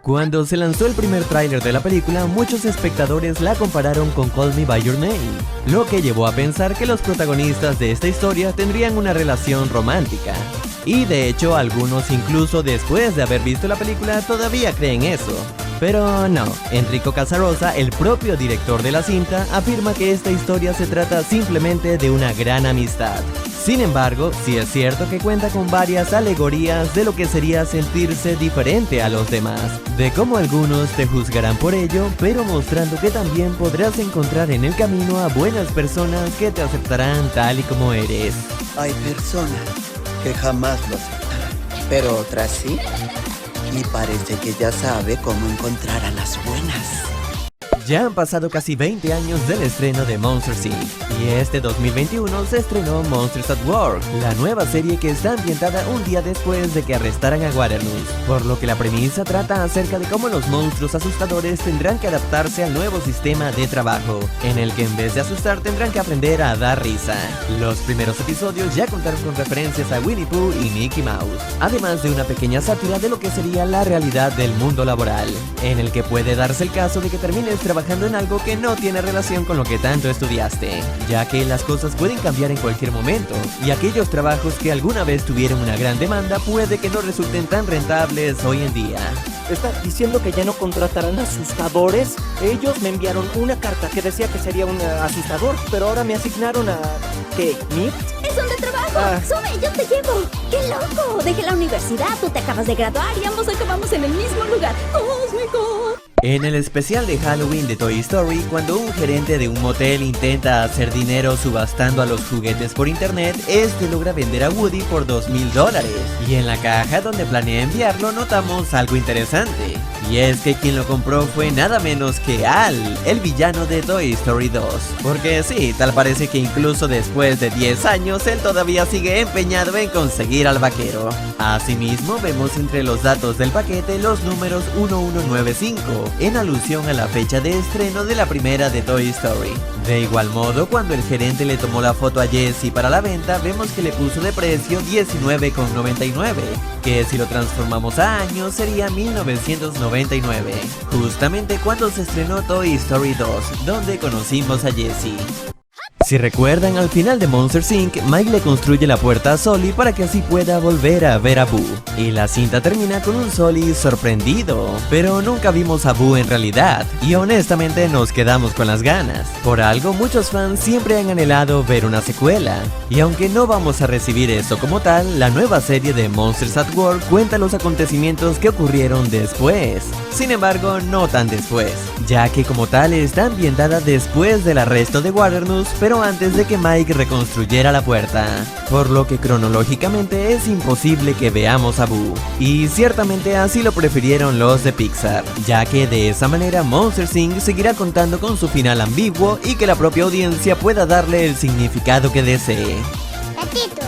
Cuando se lanzó el primer tráiler de la película, muchos espectadores la compararon con Call Me By Your Name, lo que llevó a pensar que los protagonistas de esta historia tendrían una relación romántica. Y de hecho, algunos incluso después de haber visto la película todavía creen eso. Pero no, Enrico Casarosa, el propio director de la cinta, afirma que esta historia se trata simplemente de una gran amistad. Sin embargo, sí es cierto que cuenta con varias alegorías de lo que sería sentirse diferente a los demás, de cómo algunos te juzgarán por ello, pero mostrando que también podrás encontrar en el camino a buenas personas que te aceptarán tal y como eres. Hay personas que jamás lo aceptarán, pero otras sí, y parece que ya sabe cómo encontrar a las buenas. Ya han pasado casi 20 años del estreno de Monsters Inc. y este 2021 se estrenó Monsters at Work, la nueva serie que está ambientada un día después de que arrestaran a Waternoose, por lo que la premisa trata acerca de cómo los monstruos asustadores tendrán que adaptarse al nuevo sistema de trabajo, en el que en vez de asustar tendrán que aprender a dar risa. Los primeros episodios ya contaron con referencias a Winnie Pooh y Mickey Mouse, además de una pequeña sátira de lo que sería la realidad del mundo laboral, en el que puede darse el caso de que termines trabajando en algo que no tiene relación con lo que tanto estudiaste, ya que las cosas pueden cambiar en cualquier momento, y aquellos trabajos que alguna vez tuvieron una gran demanda puede que no resulten tan rentables hoy en día. ¿Estás diciendo que ya no contratarán asustadores? Ellos me enviaron una carta que decía que sería un asustador, pero ahora me asignaron a... ¿qué? ¿MIT? ¡Es donde trabajo! ¡Sube, yo te llevo! ¡Qué loco! Dejé la universidad, tú te acabas de graduar y ambos acabamos en el mismo lugar. ¡Cósmico! En el especial de Halloween de Toy Story, cuando un gerente de un motel intenta hacer dinero subastando a los juguetes por internet, este logra vender a Woody por $2,000. Y en la caja donde planea enviarlo notamos algo interesante. Y es que quien lo compró fue nada menos que Al, el villano de Toy Story 2. Porque sí, tal parece que incluso después de 10 años, él todavía sigue empeñado en conseguir al vaquero. Asimismo, vemos entre los datos del paquete los números 1195, en alusión a la fecha de estreno de la primera de Toy Story. De igual modo, cuando el gerente le tomó la foto a Jessie para la venta, vemos que le puso de precio $19,99, que si lo transformamos a años sería 1999, justamente cuando se estrenó Toy Story 2, donde conocimos a Jessie. Si recuerdan, al final de Monsters Inc., Mike le construye la puerta a Sully para que así pueda volver a ver a Boo. Y la cinta termina con un Sully sorprendido, pero nunca vimos a Boo en realidad, y honestamente nos quedamos con las ganas. Por algo, muchos fans siempre han anhelado ver una secuela, y aunque no vamos a recibir esto como tal, la nueva serie de Monsters at Work cuenta los acontecimientos que ocurrieron después. Sin embargo, no tan después, ya que como tal está ambientada después del arresto de Waternoose, pero antes de que Mike reconstruyera la puerta, por lo que cronológicamente es imposible que veamos a Boo, y ciertamente así lo prefirieron los de Pixar, ya que de esa manera Monsters Inc. seguirá contando con su final ambiguo y que la propia audiencia pueda darle el significado que desee. Gatito.